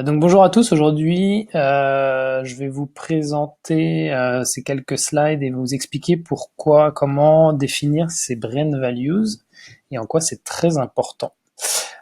Donc bonjour à tous, aujourd'hui je vais vous présenter ces quelques slides et vous expliquer pourquoi, comment définir ces brand values et en quoi c'est très important.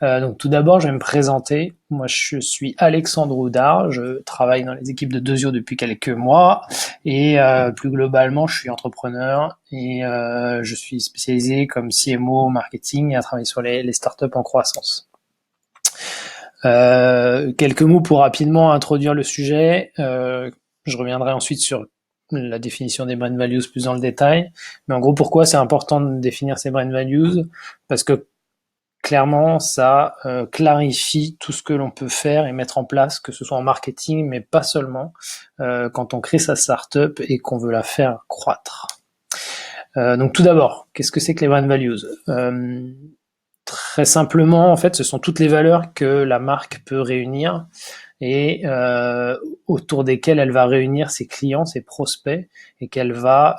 Donc tout d'abord je vais me présenter, moi je suis Alexandre Houdard, je travaille dans les équipes de Dezio depuis quelques mois et plus globalement je suis entrepreneur et je suis spécialisé comme CMO marketing et à travailler sur les startups en croissance. Quelques mots pour rapidement introduire le sujet. Je reviendrai ensuite sur la définition des brand values plus dans le détail. Mais en gros, pourquoi c'est important de définir ces brand values? Parce que clairement, ça clarifie tout ce que l'on peut faire et mettre en place, que ce soit en marketing, mais pas seulement, quand on crée sa startup et qu'on veut la faire croître. Donc tout d'abord, qu'est-ce que c'est que les brand values? Très simplement, en fait, ce sont toutes les valeurs que la marque peut réunir et autour desquelles elle va réunir ses clients, ses prospects et qu'elle va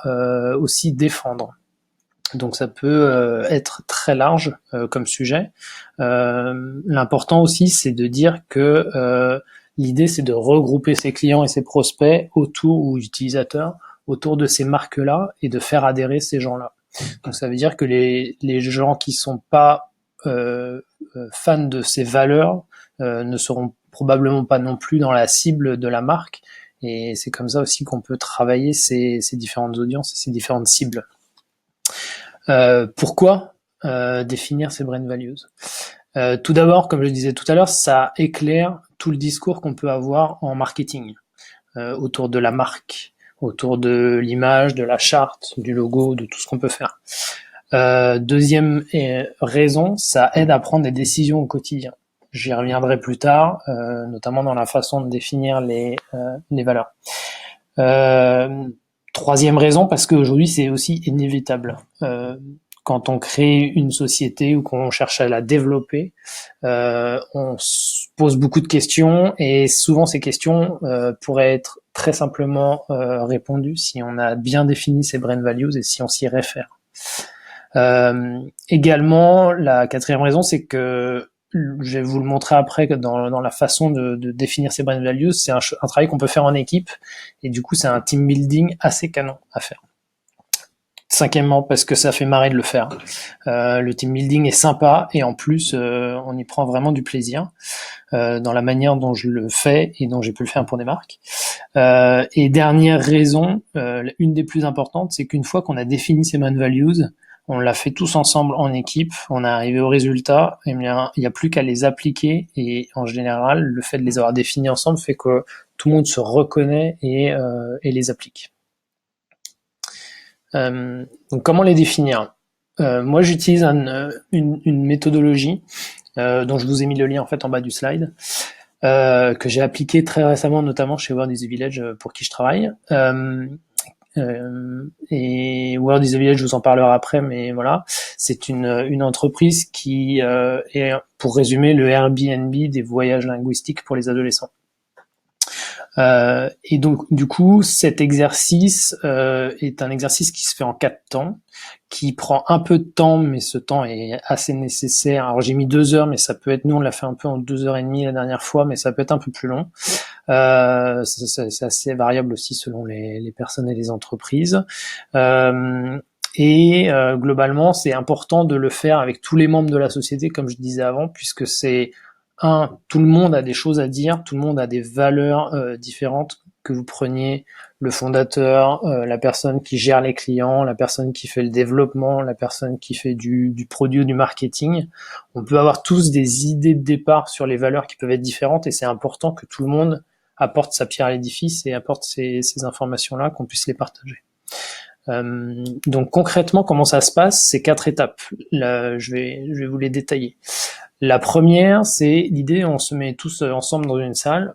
aussi défendre. Donc ça peut être très large comme sujet. L'important aussi, c'est de dire que l'idée, c'est de regrouper ses clients et ses prospects autour, ou utilisateurs, autour de ces marques-là et de faire adhérer ces gens-là. Donc ça veut dire que les gens qui sont pas fans de ces valeurs ne seront probablement pas non plus dans la cible de la marque. Et c'est comme ça aussi qu'on peut travailler ces différentes audiences et ces différentes cibles. Pourquoi définir ces brand values? Tout d'abord, comme je disais tout à l'heure, ça éclaire tout le discours qu'on peut avoir en marketing autour de la marque, autour de l'image, de la charte, du logo, de tout ce qu'on peut faire. Deuxième raison, ça aide à prendre des décisions au quotidien. J'y reviendrai plus tard, notamment dans la façon de définir les valeurs. Troisième raison, parce qu'aujourd'hui c'est aussi inévitable. Quand on crée une société ou qu'on cherche à la développer, on se pose beaucoup de questions et souvent ces questions pourraient être très simplement répondues si on a bien défini ces brand values et si on s'y réfère. Également, la quatrième raison, c'est que je vais vous le montrer après que dans la façon de définir ces brand values, c'est un travail qu'on peut faire en équipe et du coup c'est un team building assez canon à faire. Cinquièmement, parce que ça fait marrer de le faire. Le team building est sympa et en plus on y prend vraiment du plaisir dans la manière dont je le fais et dont j'ai pu le faire pour des marques. Et dernière raison, une des plus importantes, c'est qu'une fois qu'on a défini ces brand values, on l'a fait tous ensemble en équipe, on est arrivé au résultat, et bien, il n'y a plus qu'à les appliquer et en général, le fait de les avoir définis ensemble fait que tout le monde se reconnaît et les applique. Donc comment les définir? Moi j'utilise une méthodologie dont je vous ai mis le lien en fait en bas du slide, que j'ai appliqué très récemment, notamment chez World is the Village pour qui je travaille. Et World is the Village, je vous en parlerai après, mais voilà, c'est une entreprise qui est, pour résumer, le Airbnb des voyages linguistiques pour les adolescents. Et donc, du coup, cet exercice est un exercice qui se fait en 4 temps, qui prend un peu de temps, mais ce temps est assez nécessaire. Alors, j'ai mis 2 heures, mais ça peut être, nous, on l'a fait un peu en 2h30 la dernière fois, mais ça peut être un peu plus long. C'est assez variable aussi selon les personnes et les entreprises. Globalement, c'est important de le faire avec tous les membres de la société, comme je disais avant, puisque c'est tout le monde a des choses à dire, tout le monde a des valeurs différentes, que vous preniez le fondateur, la personne qui gère les clients, la personne qui fait le développement, la personne qui fait du produit ou du marketing. On peut avoir tous des idées de départ sur les valeurs qui peuvent être différentes et c'est important que tout le monde apporte sa pierre à l'édifice et apporte ces informations-là, qu'on puisse les partager. Donc concrètement, comment ça se passe? C'est 4 étapes. Là, je vais vous les détailler. La première, c'est l'idée, on se met tous ensemble dans une salle,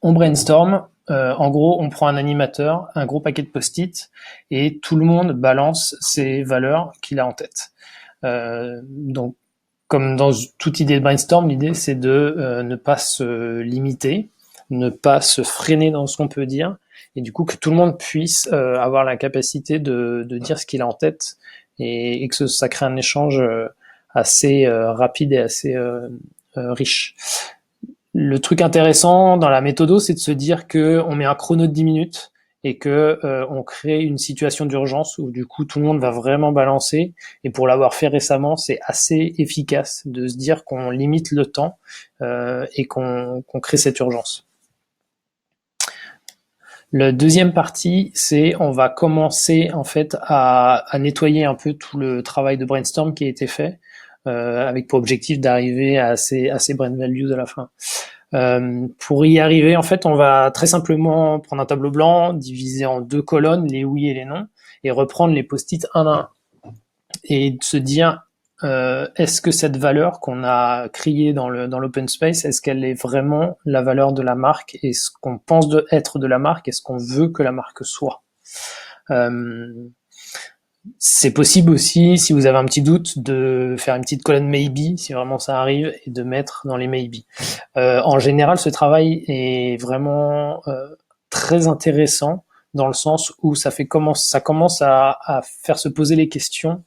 on brainstorm, en gros, on prend un animateur, un gros paquet de post-it, et tout le monde balance ses valeurs qu'il a en tête. Donc, comme dans toute idée de brainstorm, l'idée, c'est de ne pas se limiter, ne pas se freiner dans ce qu'on peut dire, et du coup que tout le monde puisse avoir la capacité de dire ce qu'il a en tête et que ça crée un échange assez rapide et assez riche. Le truc intéressant dans la méthodo, c'est de se dire que on met un chrono de 10 minutes et que on crée une situation d'urgence où du coup tout le monde va vraiment balancer. Et pour l'avoir fait récemment, c'est assez efficace de se dire qu'on limite le temps et qu'on crée cette urgence. La deuxième partie, c'est on va commencer en fait à nettoyer un peu tout le travail de brainstorm qui a été fait, avec pour objectif d'arriver à ces brain values à la fin. Pour y arriver, en fait, on va très simplement prendre un tableau blanc, diviser en 2 colonnes, les oui et les non, et reprendre les post-it un à un. Et se dire, est-ce que cette valeur qu'on a créée dans l'open space, est-ce qu'elle est vraiment la valeur de la marque et ce qu'on pense être de la marque et ce qu'on veut que la marque soit. C'est possible aussi, si vous avez un petit doute, de faire une petite colonne maybe, si vraiment ça arrive, et de mettre dans les maybe. En général, ce travail est vraiment très intéressant dans le sens où ça commence à faire se poser les questions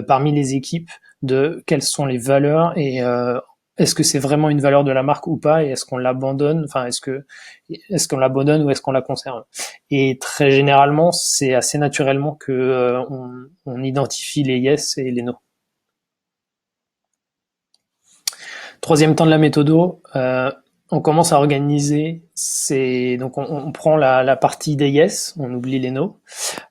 parmi les équipes de quelles sont les valeurs et est-ce que c'est vraiment une valeur de la marque ou pas et est-ce qu'on l'abandonne, enfin est-ce qu'on l'abandonne ou est-ce qu'on la conserve. Et très généralement, c'est assez naturellement que on identifie les yes et les no. Troisième temps de la méthodo, on commence à organiser. Donc on prend la partie des yes, on oublie les no,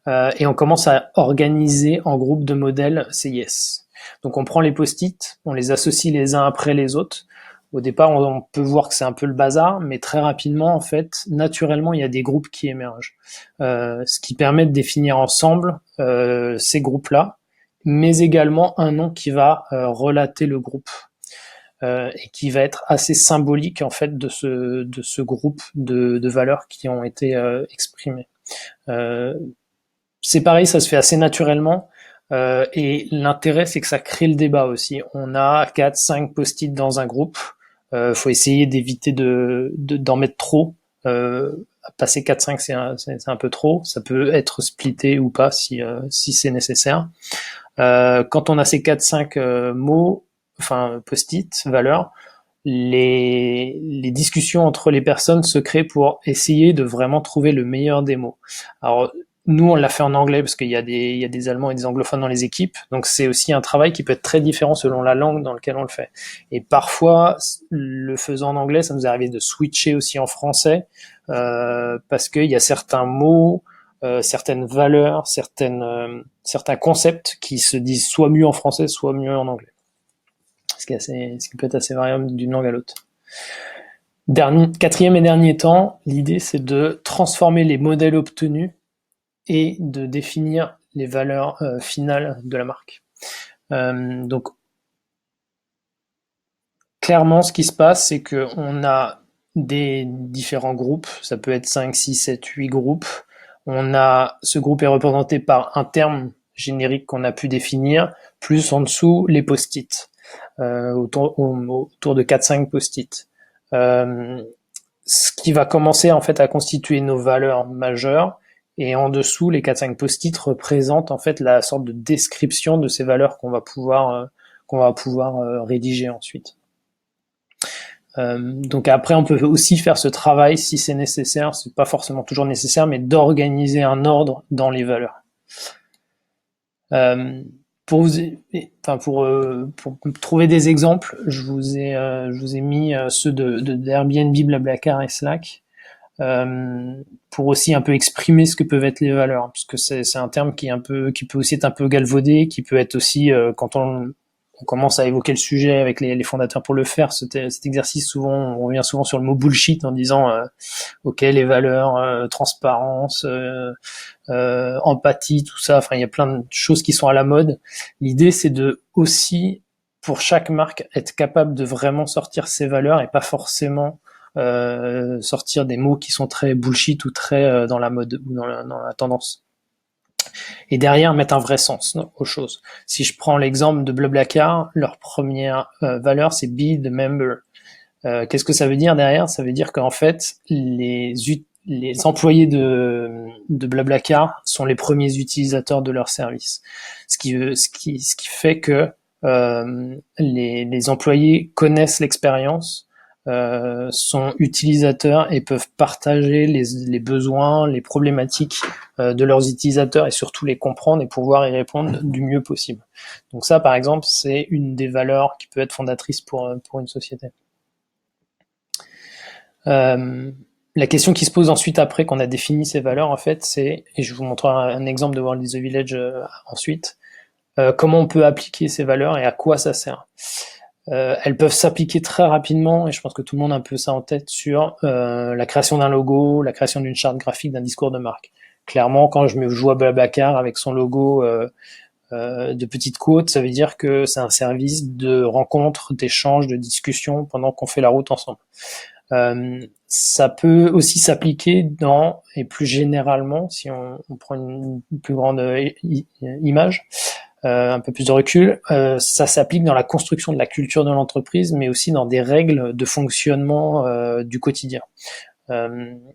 et on commence à organiser en groupe de modèles ces yes. Donc on prend les post-it, on les associe les uns après les autres. Au départ, on peut voir que c'est un peu le bazar, mais très rapidement, en fait, naturellement, il y a des groupes qui émergent, ce qui permet de définir ensemble ces groupes-là, mais également un nom qui va relater le groupe. Et qui va être assez symbolique en fait de ce groupe de valeurs qui ont été exprimées. C'est pareil, ça se fait assez naturellement. Et l'intérêt, c'est que ça crée le débat aussi. On a 4-5 post-it dans un groupe. Faut essayer d'éviter d'en mettre trop. Passer 4-5, c'est un peu trop. Ça peut être splitté ou pas si c'est nécessaire. Quand on a ces 4-5 mots, enfin post-it, valeurs, les discussions entre les personnes se créent pour essayer de vraiment trouver le meilleur des mots. Alors nous, on l'a fait en anglais parce qu'il y a des Allemands et des anglophones dans les équipes, donc c'est aussi un travail qui peut être très différent selon la langue dans laquelle on le fait. Et parfois, le faisant en anglais, ça nous est arrivé de switcher aussi en français parce qu'il y a certains mots, certaines valeurs, certains concepts qui se disent soit mieux en français, soit mieux en anglais. Ce qui peut être assez variable d'une langue à l'autre. Quatrième et dernier temps, l'idée c'est de transformer les modèles obtenus et de définir les valeurs finales de la marque. Donc, clairement, ce qui se passe, c'est qu'on a des différents groupes, ça peut être 5, 6, 7, 8 groupes. Ce groupe est représenté par un terme générique qu'on a pu définir, plus en dessous les post-it. Autour de 4-5 post-it. Ce qui va commencer en fait à constituer nos valeurs majeures, et en dessous, les 4-5 post-it représentent en fait la sorte de description de ces valeurs qu'on va pouvoir rédiger ensuite. Donc après, on peut aussi faire ce travail si c'est nécessaire, c'est pas forcément toujours nécessaire, mais d'organiser un ordre dans les valeurs. Pour trouver des exemples, je vous ai mis ceux d'Airbnb, BlaBlaCar et Slack, pour aussi un peu exprimer ce que peuvent être les valeurs, parce que c'est un terme qui peut aussi être un peu galvaudé, qui peut être aussi quand on commence à évoquer le sujet avec les fondateurs pour le faire, cet exercice, souvent on revient souvent sur le mot bullshit en disant ok, les valeurs, transparence, empathie, tout ça, enfin il y a plein de choses qui sont à la mode. L'idée c'est de aussi pour chaque marque être capable de vraiment sortir ses valeurs et pas forcément sortir des mots qui sont très bullshit ou très dans la mode ou dans la tendance. Et derrière mettre un vrai sens aux choses. Si je prends l'exemple de BlaBlaCar, leur première valeur c'est Be the Member. Qu'est-ce que ça veut dire derrière? Ça veut dire qu'en fait les employés de Blablacar sont les premiers utilisateurs de leur service. Ce qui fait que les employés connaissent l'expérience, sont utilisateurs et peuvent partager les besoins, les problématiques de leurs utilisateurs et surtout les comprendre et pouvoir y répondre du mieux possible. Donc ça, par exemple, c'est une des valeurs qui peut être fondatrice pour une société. La question qui se pose ensuite après qu'on a défini ces valeurs, en fait, c'est, et je vous montrerai un exemple de World is the Village ensuite, comment on peut appliquer ces valeurs et à quoi ça sert. Elles peuvent s'appliquer très rapidement, et je pense que tout le monde a un peu ça en tête, sur la création d'un logo, la création d'une charte graphique, d'un discours de marque. Clairement, quand je me joue à Blablacar avec son logo de petite côte, ça veut dire que c'est un service de rencontre, d'échange, de discussion pendant qu'on fait la route ensemble. Ça peut aussi s'appliquer dans, et plus généralement, si on prend une plus grande image, un peu plus de recul, ça s'applique dans la construction de la culture de l'entreprise, mais aussi dans des règles de fonctionnement du quotidien.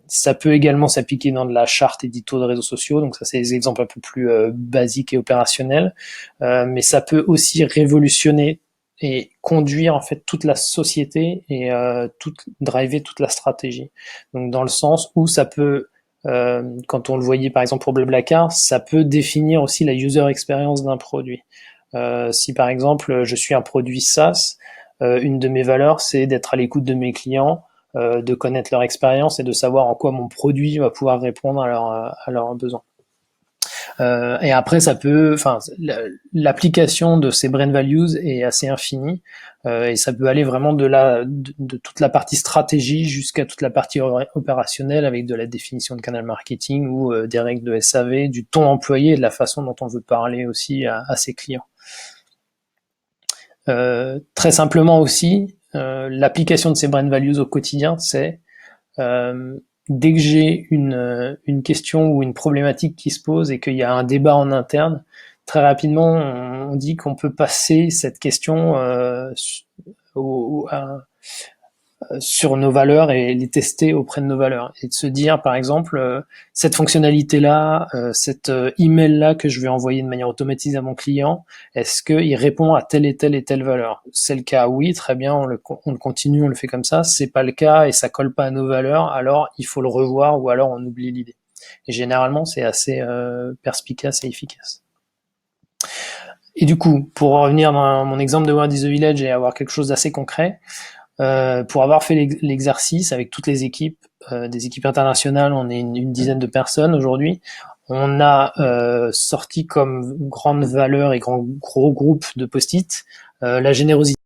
Ça peut également s'appliquer dans de la charte édito de réseaux sociaux, donc ça c'est des exemples un peu plus basiques et opérationnels, mais ça peut aussi révolutionner et conduire en fait toute la société et driver toute la stratégie. Donc dans le sens où ça peut, quand on le voyait par exemple pour Blablacar, ça peut définir aussi la user experience d'un produit. Si par exemple je suis un produit SaaS, une de mes valeurs c'est d'être à l'écoute de mes clients, de connaître leur expérience et de savoir en quoi mon produit va pouvoir répondre à leurs besoins. Et après, ça peut, enfin, l'application de ces brand values est assez infinie, et ça peut aller vraiment de toute la partie stratégie jusqu'à toute la partie opérationnelle avec de la définition de canal marketing ou des règles de SAV, du ton employé et de la façon dont on veut parler aussi à ses clients. Très simplement aussi, l'application de ces brand values au quotidien, c'est dès que j'ai une question ou une problématique qui se pose et qu'il y a un débat en interne, très rapidement, on dit qu'on peut passer cette question sur nos valeurs et les tester auprès de nos valeurs. Et de se dire, par exemple, cette fonctionnalité-là, cet email-là que je vais envoyer de manière automatisée à mon client, est-ce qu'il répond à telle et telle et telle valeur? C'est le cas, oui, très bien, on le continue, on le fait comme ça. C'est pas le cas et ça colle pas à nos valeurs, alors il faut le revoir ou alors on oublie l'idée. Et généralement, c'est assez perspicace et efficace. Et du coup, pour revenir dans mon exemple de World is the Village et avoir quelque chose d'assez concret, pour avoir fait l'exercice avec toutes les équipes, des équipes internationales, on est une dizaine de personnes aujourd'hui. On a sorti comme grande valeur et gros groupe de post-it la générosité.